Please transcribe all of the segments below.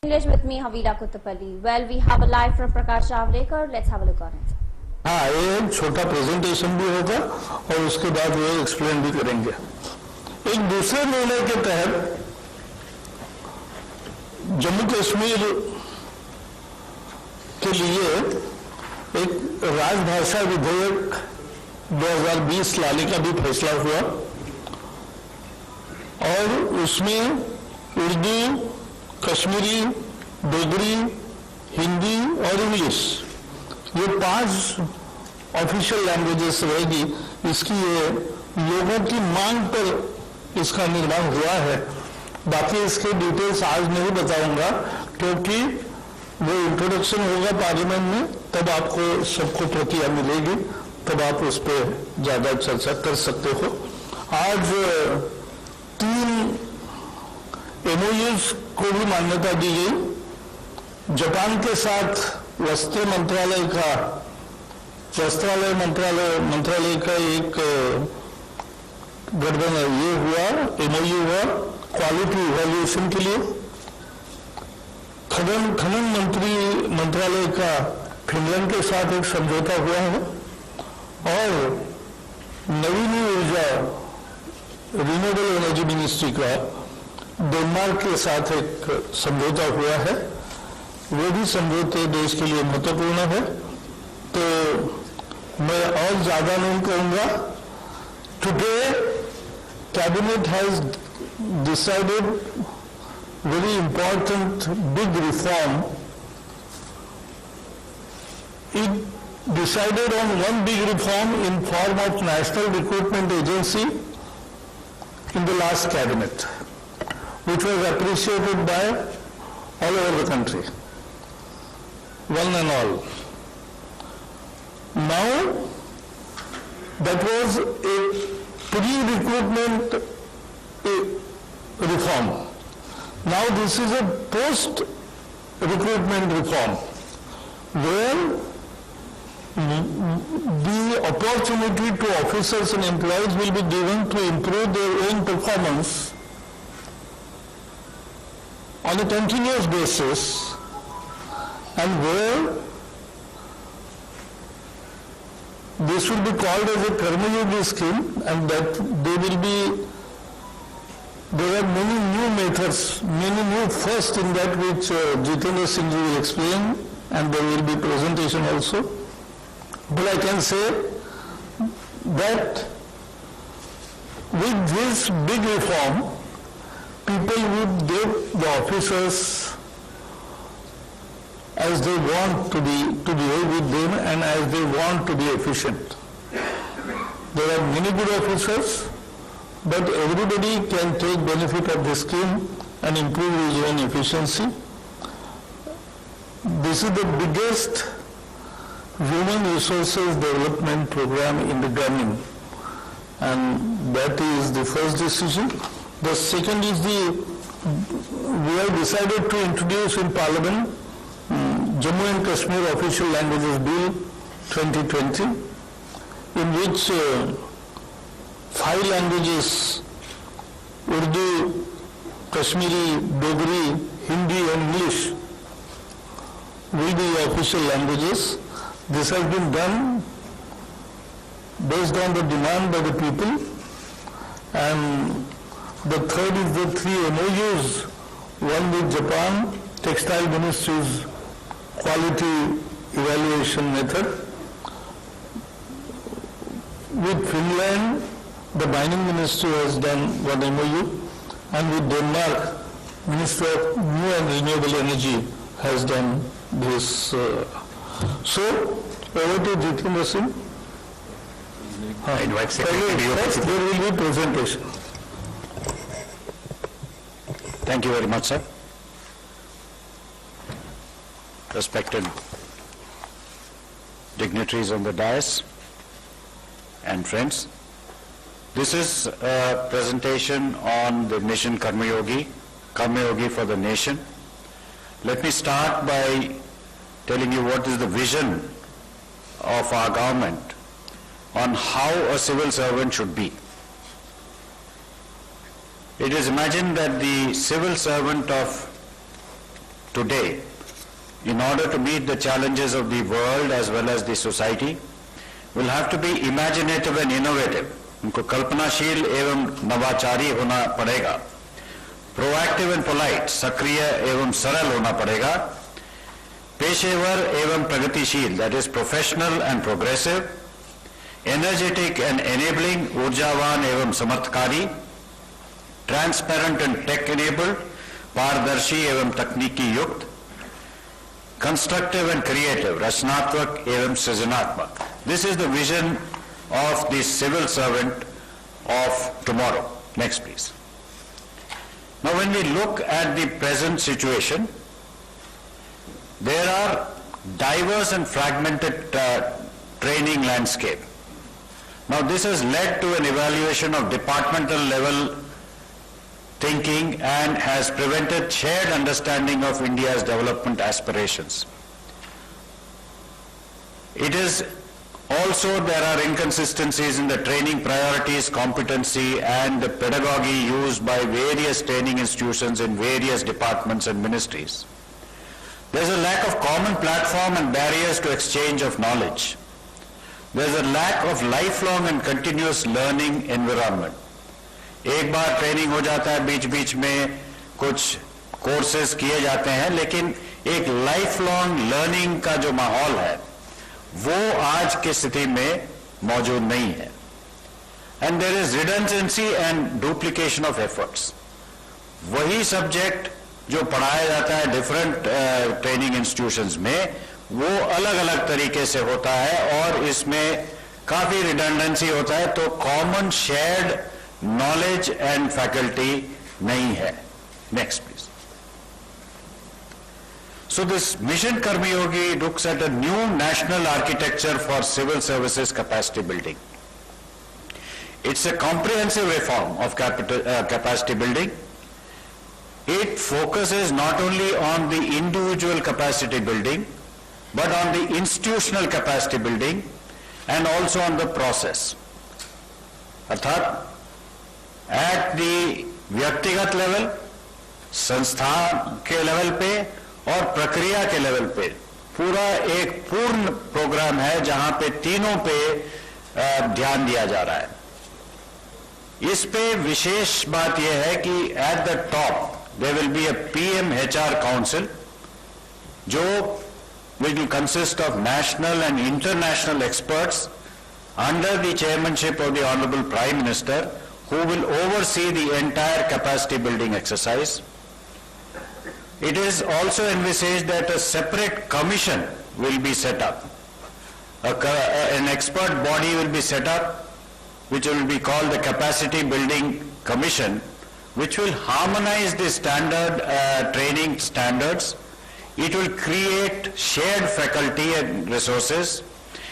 English with me, Havila Kuttapalli. Well, we have a live from Prakash Javadekar. Let's have a look on it. हाँ, ये एक छोटा presentation भी होगा और उसके बाद वो एक्सप्लेन भी करेंगे। एक दूसरे निर्णय के तहत जम्मू कश्मीर के लिए एक राजभाषा विधेयक 2020 लाने का भी फैसला हुआ और उसमें उर्दू, कश्मीरी, डोगरी, हिंदी और इंग्लिश ये 5 ऑफिशियल लैंग्वेजेस रहेगी। इसकी ये लोगों की मांग पर इसका निर्माण हुआ है। बाकी इसके डिटेल्स आज नहीं बताऊंगा क्योंकि वो इंट्रोडक्शन होगा पार्लियामेंट में, तब आपको सबको प्रक्रिया मिलेगी, तब आप उस पर ज्यादा चर्चा कर सकते हो। आज 3 MOUs को भी मान्यता दी गई। जापान के साथ वस्त्र मंत्रालय का एक गठबंधन ये हुआ, MOU हुआ क्वालिटी इवैल्यूएशन के लिए। खनन मंत्रालय का फिनलैंड के साथ एक समझौता हुआ है और नवीन ऊर्जा रिन्यूएबल एनर्जी मिनिस्ट्री का डेनमार्क के साथ एक समझौता हुआ है। वो भी समझौते देश के लिए महत्वपूर्ण है। तो मैं और ज्यादा नहीं कहूंगा। Today cabinet has decided very important big reform. It decided on one big reform in form of national recruitment agency in the last cabinet, which was appreciated by all over the country, one and all. Now, that was a pre-recruitment reform. Now this is a post-recruitment reform, where the opportunity to officers and employees will be given to improve their own performance on a continuous basis, and where this will be called as a Karma Yogi scheme, and that there are many new methods, many new first in that which Jitendra Singh ji will explain, and there will be presentation also. But I can say that with this big reform, people would get the officers as they want to behave with them and as they want to be efficient. There are many good officers, but everybody can take benefit of the scheme and improve his own efficiency. This is the biggest human resources development program in the government, and that is the first decision. The second is we have decided to introduce in Parliament Jammu and Kashmir Official Languages Bill 2020, in which 5 languages, Urdu, Kashmiri, Dogri, Hindi and English, will be official languages. This has been done based on the demand by the people. And the third is the 3 MOUs, one with Japan, Textile Ministry's quality evaluation method. With Finland, the mining ministry has done one MOU, and with Denmark, Ministry of New and Renewable Energy has done this. So, over to Jitendra Singh. I invite Secretary. First, there will be presentation. Thank you very much, sir. Respected dignitaries on the dais and friends, this is a presentation on the mission Karma Yogi for the nation. Let me start by telling you what is the vision of our government on how a civil servant should be. It is imagined that the civil servant of today, in order to meet the challenges of the world as well as the society, will have to be imaginative and innovative. उनको कल्पनाशील एवं नवाचारी होना पड़ेगा. Proactive and polite, सक्रिय एवं सरल होना पड़ेगा. पेशेवर एवं प्रगतिशील, that is professional and progressive. Energetic and enabling, ऊर्जावान एवं समर्थकारी. ट्रांसपेरेंट एंड टेक एनेबल्ड, पारदर्शी एवं तकनीकी युक्त. कंस्ट्रक्टिव एंड क्रिएटिव, रचनात्मक एवं सृजनात्मक. This is the vision of the civil servant of tomorrow. Next, please. Now, when we look at the present situation, there are diverse and fragmented training landscape. Now, this has led to an evaluation of departmental level thinking and has prevented shared understanding of India's development aspirations. It is also, there are inconsistencies in the training priorities, competency, and the pedagogy used by various training institutions in various departments and ministries. There is a lack of common platform and barriers to exchange of knowledge. There is a lack of lifelong and continuous learning environment. एक बार training हो जाता है, बीच बीच में कुछ courses किए जाते हैं, लेकिन एक लाइफ लॉन्ग लर्निंग का जो माहौल है वो आज की स्थिति में मौजूद नहीं है. And there is redundancy and duplication of efforts. वही सब्जेक्ट जो पढ़ाया जाता है डिफरेंट ट्रेनिंग इंस्टीट्यूशंस में, वो अलग अलग तरीके से होता है और इसमें काफी रिडंडेंसी होता है, तो common shared knowledge and faculty नहीं है. Next please. So this Mission Karmayogi looks at a new national architecture for civil services capacity building. It's a comprehensive reform of capacity building. It focuses not only on the individual capacity building, but on the institutional capacity building and also on the process. अर्थात at the व्यक्तिगत level, संस्था के level पे और प्रक्रिया के level पे पूरा एक पूर्ण प्रोग्राम है जहां पे तीनों पे ध्यान दिया जा रहा है. इस पे विशेष बात यह है कि at the top there will be a PM HR council जो will consist of national and international experts under the chairmanship of the honourable prime minister who will oversee the entire capacity building exercise. It is also envisaged that a separate commission will be set up. An expert body will be set up, which will be called the Capacity Building Commission, which will harmonize the standard training standards. It will create shared faculty and resources.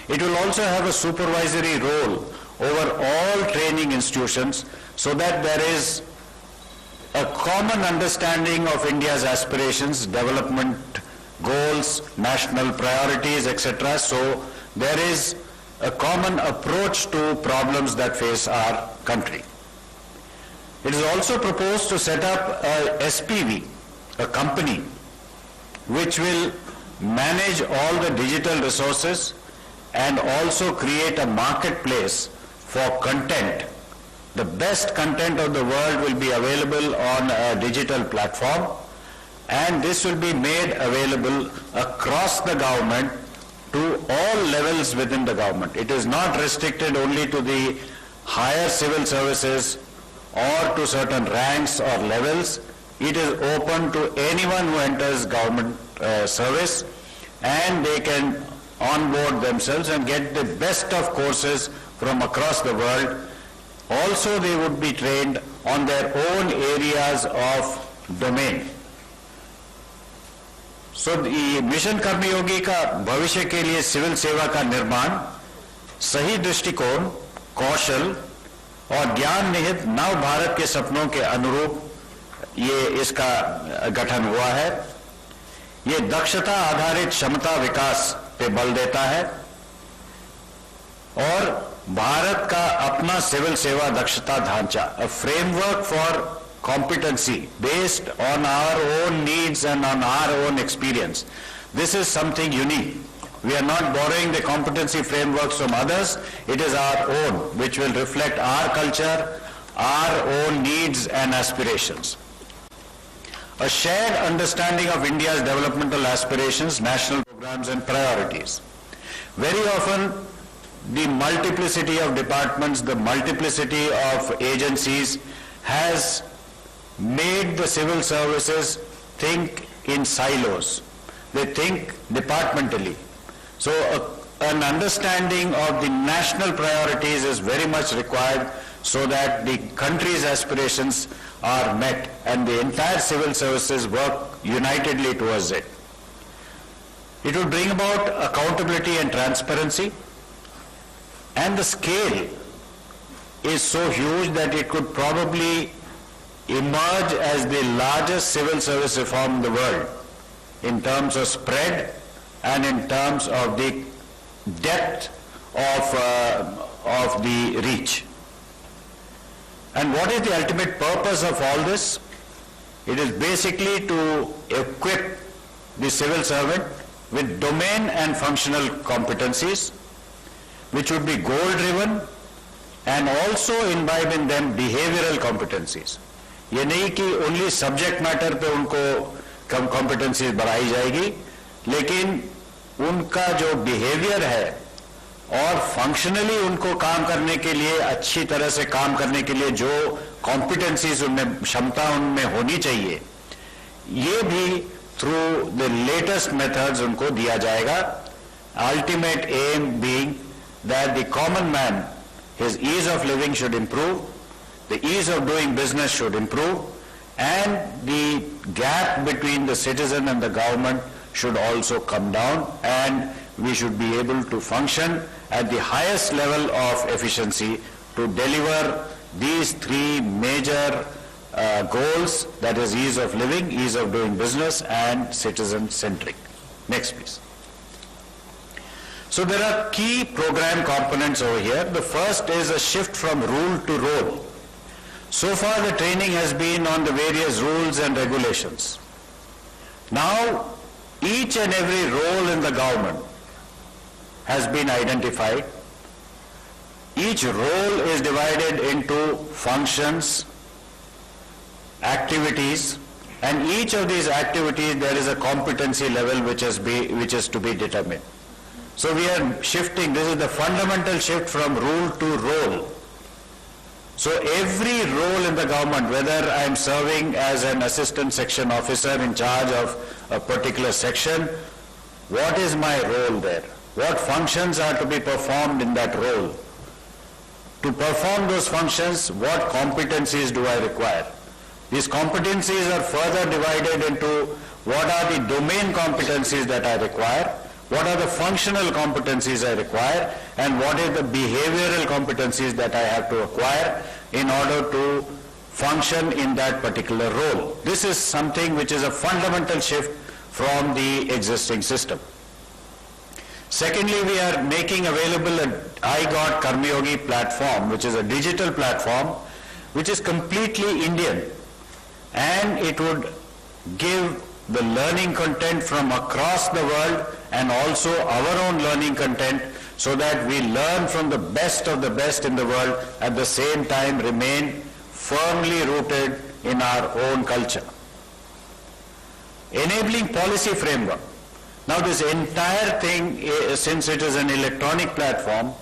It will also have a supervisory role over all training institutions so that there is a common understanding of India's aspirations, development goals, national priorities, etc. So there is a common approach to problems that face our country. It is also proposed to set up a SPV, a company, which will manage all the digital resources and also create a marketplace for content. The best content of the world will be available on a digital platform, and this will be made available across the government to all levels within the government. It is not restricted only to the higher civil services or to certain ranks or levels. It is open to anyone who enters government service, and they can onboard themselves and get the best of courses from across the world. Also, they would be trained on their own areas of domain. So, mission Karmayogi का भविष्य के लिए civil सेवा का निर्माण सही दृष्टिकोण, कौशल और ज्ञान निहित नव भारत के सपनों के अनुरूप ये इसका गठन हुआ है. ये दक्षता आधारित क्षमता विकास पे बल देता है और भारत का अपना सिविल सेवा दक्षता ढांचा, a framework for competency based on our own needs and on our own experience. This is something unique. We are not borrowing the competency frameworks from others. It is our own, which will reflect our culture, our own needs and aspirations. A shared understanding of India's developmental aspirations, national programs and priorities. Very often, the multiplicity of departments, the multiplicity of agencies has made the civil services think in silos. They think departmentally. So an understanding of the national priorities is very much required so that the country's aspirations are met and the entire civil services work unitedly towards it. It will bring about accountability and transparency, and the scale is so huge that it could probably emerge as the largest civil service reform in the world in terms of spread and in terms of the depth of the reach. And what is the ultimate purpose of all this? It is basically to equip the civil servant with domain and functional competencies, which would be goal-driven and also imbibe in them behavioral competencies. ये नहीं कि only subject matter पे उनको competencies बढ़ाई जाएगी, लेकिन उनका जो behavior है और functionally उनको काम करने के लिए, अच्छी तरह से काम करने के लिए जो competencies उनमें, क्षमता उनमें होनी चाहिए, ये भी through the latest methods उनको दिया जाएगा. Ultimate aim being that the common man, his ease of living should improve, the ease of doing business should improve, and the gap between the citizen and the government should also come down, and we should be able to function at the highest level of efficiency to deliver these three major goals, that is ease of living, ease of doing business, and citizen-centric. Next, please. So there are key program components over here. The first is a shift from rule to role. So far the training has been on the various rules and regulations. Now each and every role in the government has been identified. Each role is divided into functions, activities, and each of these activities there is a competency level which is to be determined. So we are shifting, this is the fundamental shift from rule to role. So every role in the government, whether I am serving as an assistant section officer in charge of a particular section, what is my role there? What functions are to be performed in that role? To perform those functions, what competencies do I require? These competencies are further divided into what are the domain competencies that I require, what are the functional competencies I require, and what is the behavioral competencies that I have to acquire in order to function in that particular role. This is something which is a fundamental shift from the existing system. Secondly, we are making available an iGOT Karmayogi platform, which is a digital platform, which is completely Indian, and it would give the learning content from across the world and also our own learning content, so that we learn from the best of the best in the world, at the same time remain firmly rooted in our own culture. Enabling policy framework. Now this entire thing, since it is an electronic platform,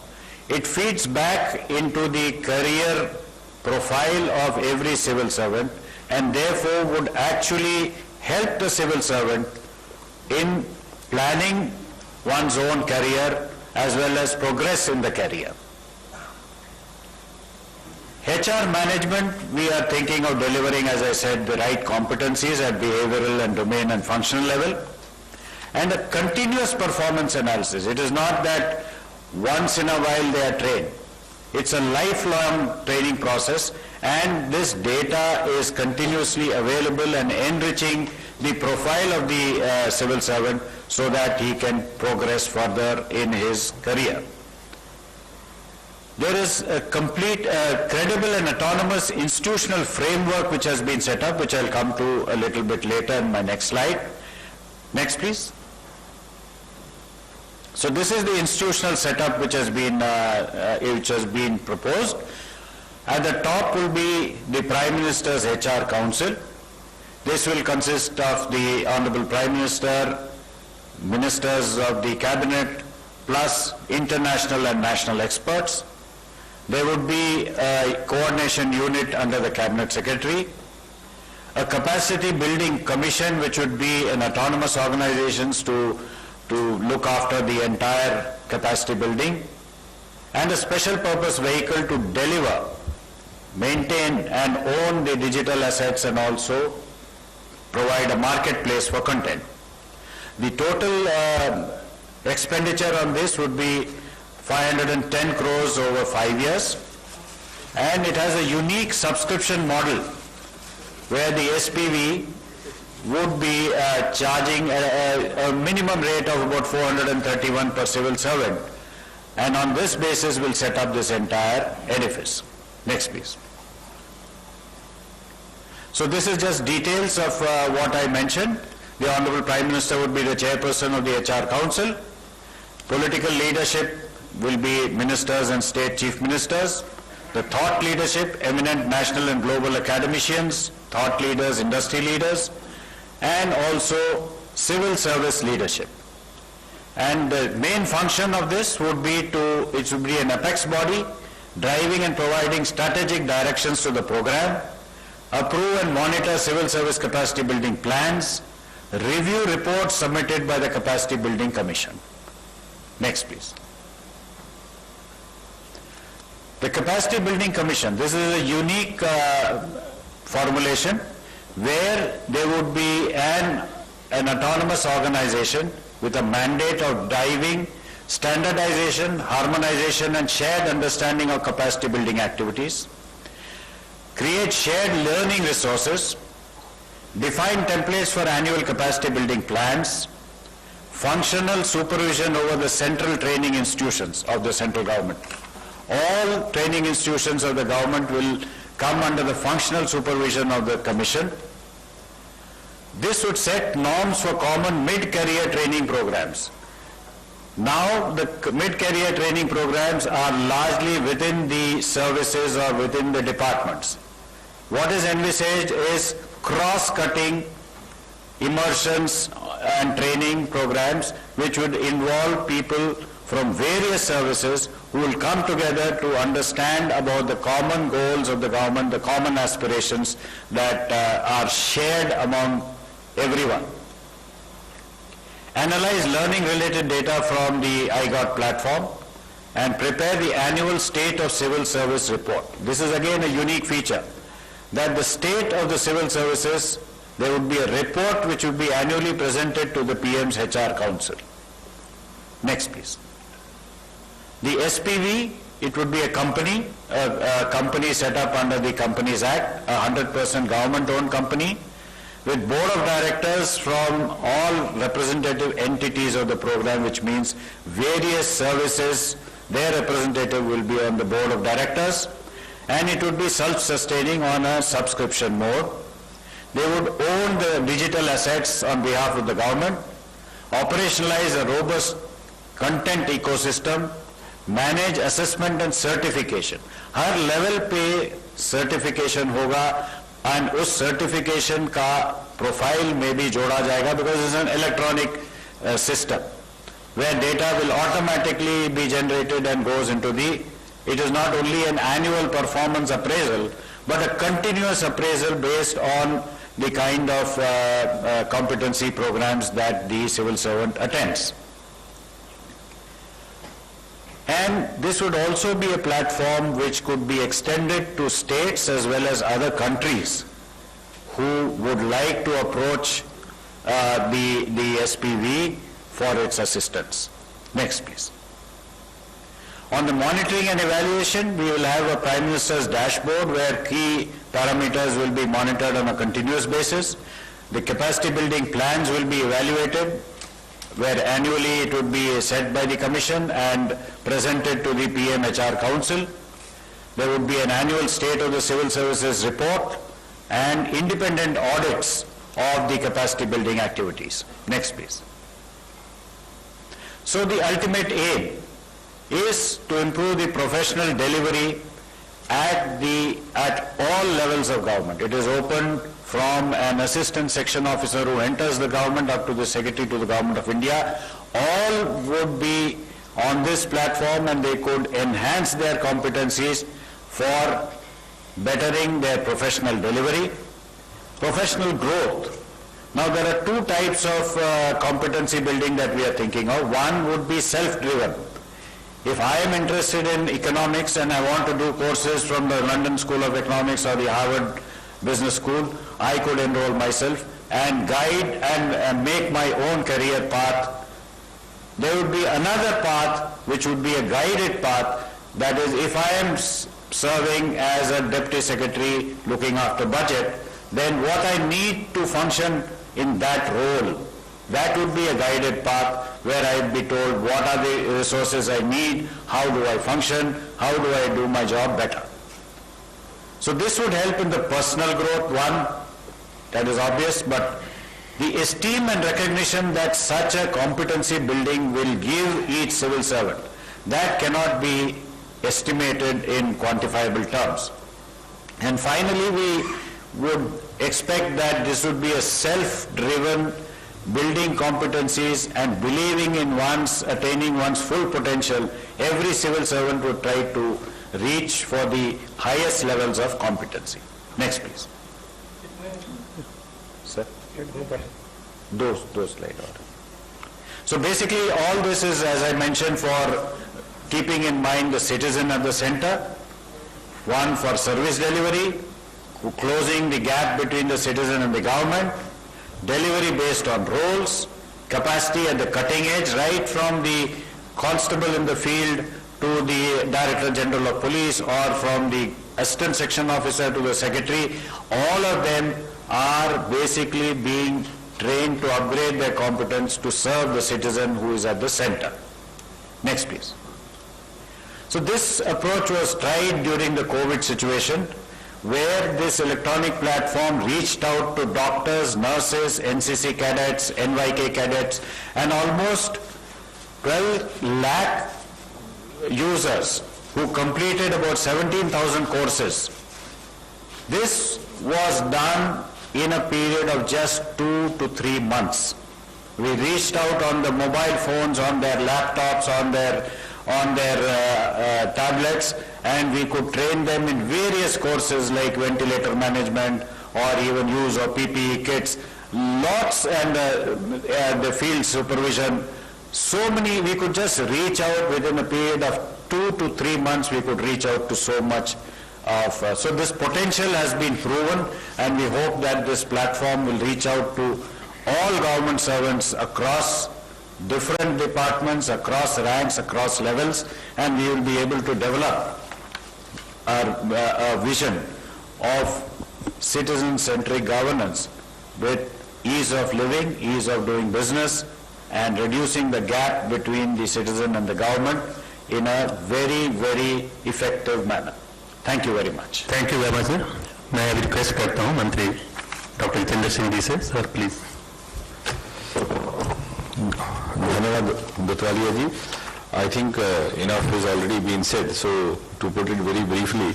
it feeds back into the career profile of every civil servant, and therefore would actually help the civil servant in planning one's own career as well as progress in the career. HR management, we are thinking of delivering, as I said, the right competencies at behavioral and domain and functional level, and a continuous performance analysis. It is not that once in a while they are trained. It's a lifelong training process, and this data is continuously available and enriching the profile of the civil servant so that he can progress further in his career. There is a complete, credible and autonomous institutional framework which has been set up, which I'll come to a little bit later in my next slide. Next, please. So this is the institutional setup which has been proposed. At the top will be the Prime Minister's HR Council. This will consist of the Honorable Prime Minister, ministers of the Cabinet, plus international and national experts. There would be a coordination unit under the Cabinet Secretary, a capacity building commission which would be an autonomous organization to look after the entire capacity building, and a special purpose vehicle to deliver, maintain and own the digital assets and also provide a marketplace for content. The total expenditure on this would be 510 crores over 5 years, and it has a unique subscription model where the SPV would be charging a minimum rate of about 431 per civil servant, and on this basis will set up this entire edifice. Next, please. So this is just details of what I mentioned. The Honorable Prime Minister would be the chairperson of the HR Council. Political leadership will be ministers and state chief ministers. The thought leadership, eminent national and global academicians, thought leaders, industry leaders, and also civil service leadership. And the main function of this would be it would be an apex body, driving and providing strategic directions to the program, approve and monitor civil service capacity building plans, review reports submitted by the Capacity Building Commission. Next, please. The Capacity Building Commission, this is a unique formulation where there would be an autonomous organization with a mandate of driving standardization, harmonization and shared understanding of capacity building activities, create shared learning resources, define templates for annual capacity building plans, functional supervision over the central training institutions of the central government. All training institutions of the government will come under the functional supervision of the Commission. This would set norms for common mid-career training programs. Now the mid-career training programs are largely within the services or within the departments. What is envisaged is cross-cutting immersions and training programs which would involve people from various services who will come together to understand about the common goals of the government, the common aspirations that are shared among everyone. Analyze learning related data from the IGOT platform and prepare the annual State of Civil Service report. This is again a unique feature, that the state of the civil services, there would be a report which would be annually presented to the PM's HR Council. Next, please. The SPV, it would be a company set up under the Companies Act, a 100% government-owned company, with board of directors from all representative entities of the program, which means various services, their representative will be on the board of directors, and it would be self-sustaining on a subscription mode. They would own the digital assets on behalf of the government, operationalize a robust content ecosystem, manage assessment and certification. Her level पे certification होगा and उस certification का profile में भी जोड़ा जाएगा, because it's an electronic system where data will automatically be generated and goes into the, it is not only an annual performance appraisal but a continuous appraisal based on the kind of competency programs that the civil servant attends. And this would also be a platform which could be extended to states as well as other countries who would like to approach the SPV for its assistance. Next, please. On the monitoring and evaluation, we will have a Prime Minister's dashboard where key parameters will be monitored on a continuous basis. The capacity building plans will be evaluated. where annually it would be set by the Commission and presented to the PM-HR Council. There would be an annual State of the Civil Services report and independent audits of the capacity building activities. Next, please. So the ultimate aim is to improve the professional delivery at all levels of government. It is open from an assistant section officer who enters the government up to the secretary to the Government of India. All would be on this platform and they could enhance their competencies for bettering their professional delivery. Professional growth. Now there are two types of competency building that we are thinking of. One would be self-driven. If I am interested in economics and I want to do courses from the London School of Economics or the Harvard Business School, I could enroll myself and guide and make my own career path. There would be another path which would be a guided path, that is, if I am serving as a deputy secretary looking after budget, then what I need to function in that role, that would be a guided path where I would be told what are the resources I need, how do I function, how do I do my job better. So this would help in the personal growth, one, that is obvious, but the esteem and recognition that such a competency building will give each civil servant, that cannot be estimated in quantifiable terms. And finally, we would expect that this would be a self-driven building competencies and believing in attaining one's full potential. Every civil servant would try to reach for the highest levels of competency. Next, please. Sir? Those slide order. So basically all this is, as I mentioned, for keeping in mind the citizen at the center. One, for service delivery, closing the gap between the citizen and the government, delivery based on roles, capacity at the cutting edge, right from the constable in the field to the Director General of Police, or from the Assistant Section Officer to the Secretary. All of them are basically being trained to upgrade their competence to serve the citizen who is at the center. Next, please. So this approach was tried during the COVID situation, where this electronic platform reached out to doctors, nurses, NCC cadets, NYK cadets, and almost 12 lakh users who completed about 17,000 courses. This was done in a period of just 2 to 3 months. We reached out on the mobile phones, on their laptops, on their tablets, and we could train them in various courses like ventilator management or even use of PPE kits, lots, and the field supervision. So many, we could just reach out within a period of 2 to 3 months, we could reach out to so much of, so this potential has been proven, and we hope that this platform will reach out to all government servants across different departments, across ranks, across levels, and we will be able to develop our vision of citizen-centric governance with ease of living, ease of doing business, and reducing the gap between the citizen and the government in a very, very effective manner. Thank you very much. Thank you very much, sir. मैं अब request करता हूँ मंत्री doctor Jitendra Singh ji से, sir please. धन्यवाद Dotwalia ji. I think enough has already been said. So to put it very briefly,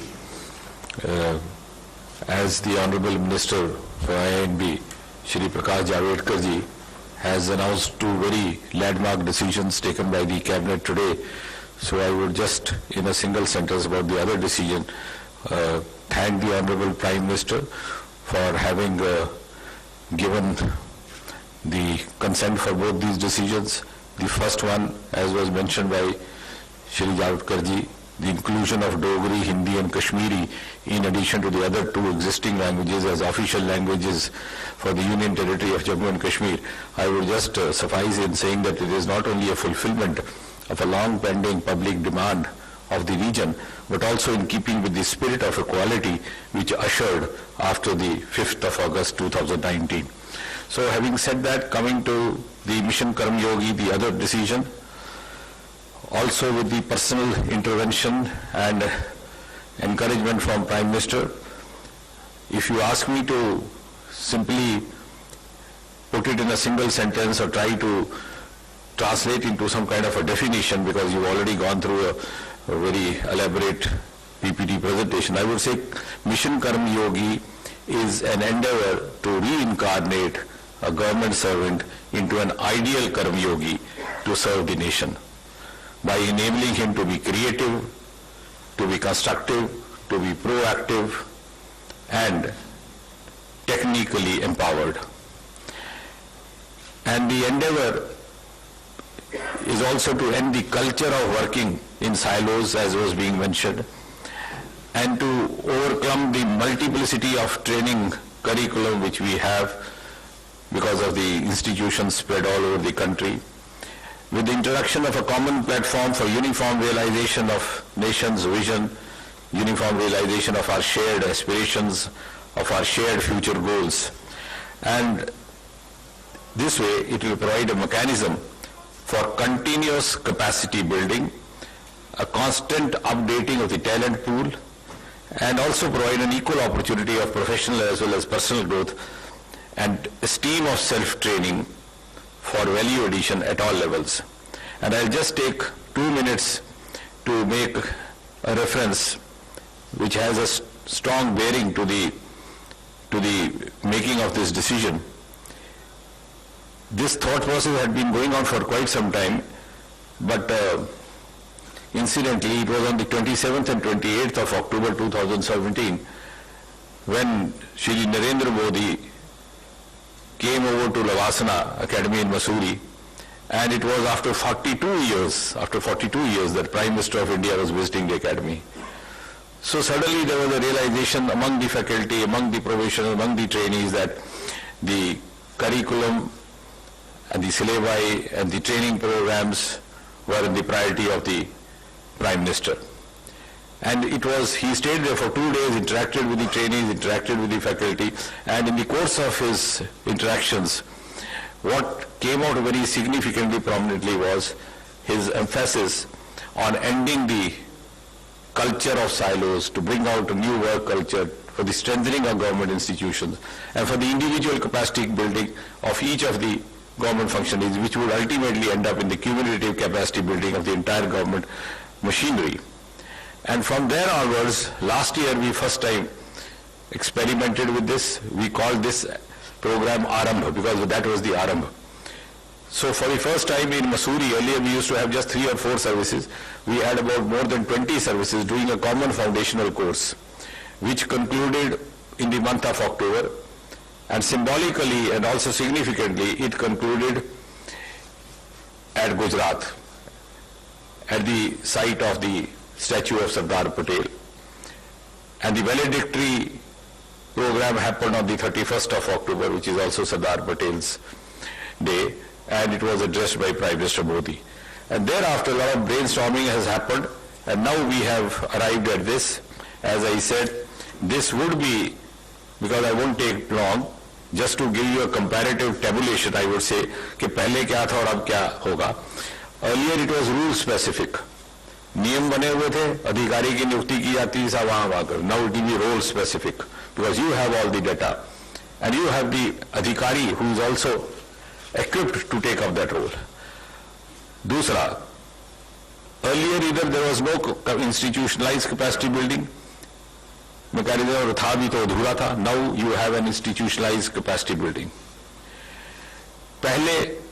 as the Honorable Minister for INB, Shri Prakash Javadekar ji, has announced two very landmark decisions taken by the Cabinet today. So I would just, in a single sentence about the other decision, thank the Honorable Prime Minister for having given the consent for both these decisions. The first one, as was mentioned by Shri Javadekar ji, the inclusion of Dogri, Hindi and Kashmiri in addition to the other two existing languages as official languages for the Union Territory of Jammu and Kashmir. I would just suffice in saying that it is not only a fulfillment of a long pending public demand of the region, but also in keeping with the spirit of equality which ushered after the 5th of August 2019. So having said that, coming to the Mission Karmyogi, the other decision, also with the personal intervention and encouragement from Prime Minister, if you ask me to simply put it in a single sentence or try to translate into some kind of a definition, because you've already gone through a very elaborate PPT presentation, I would say Mission Karmyogi is an endeavor to reincarnate a government servant into an ideal Karmyogi to serve the nation, by enabling him to be creative, to be constructive, to be proactive, and technically empowered. And the endeavor is also to end the culture of working in silos, as was being mentioned, and to overcome the multiplicity of training curriculum which we have because of the institutions spread all over the country, with the introduction of a common platform for uniform realization of nation's vision, uniform realization of our shared aspirations, of our shared future goals. And this way it will provide a mechanism for continuous capacity building, a constant updating of the talent pool, and also provide an equal opportunity of professional as well as personal growth and esteem of self-training for value addition at all levels. And I'll just take 2 minutes to make a reference which has a strong bearing to the making of this decision. This thought process had been going on for quite some time, but incidentally it was on the 27th and 28th of October 2017 when Shri Narendra Modi came over to Lavasana Academy in Mussoorie, and it was after 42 years that Prime Minister of India was visiting the academy. So suddenly there was a realization among the faculty, among the professionals, among the trainees that the curriculum and the syllabi and the training programs were in the priority of the Prime Minister. And he stayed there for 2 days, interacted with the trainees, interacted with the faculty, and in the course of his interactions, what came out very significantly prominently was his emphasis on ending the culture of silos, to bring out a new work culture for the strengthening of government institutions and for the individual capacity building of each of the government functionaries, which would ultimately end up in the cumulative capacity building of the entire government machinery. And from there onwards, last year we first time experimented with this. We called this program Arambha, because that was the Arambha. So for the first time in Mussoorie, earlier we used to have just 3 or 4 services. We had about more than 20 services doing a common foundational course, which concluded in the month of October. And symbolically and also significantly, it concluded at Gujarat, at the site of the statue of Sardar Patel. And the valedictory program happened on the 31st of October, which is also Sardar Patel's day, and it was addressed by Prime Minister Modi. And thereafter, a lot of brainstorming has happened, and now we have arrived at this. As I said, this would be, because I won't take long, just to give you a comparative tabulation, I would say, कि पहले क्या था और अब क्या होगा. Earlier it was rule specific. नियम बने हुए थे, अधिकारी की नियुक्ति की जाती थी, सब वहाँ कर. Now it will be role specific, because you have all the data, and you have the अधिकारी who is also equipped to take up that role. दूसरा, earlier either there was no institutionalized capacity building mechanism, और था भी तो अधूरा था. Now you have an institutionalized capacity building. पहले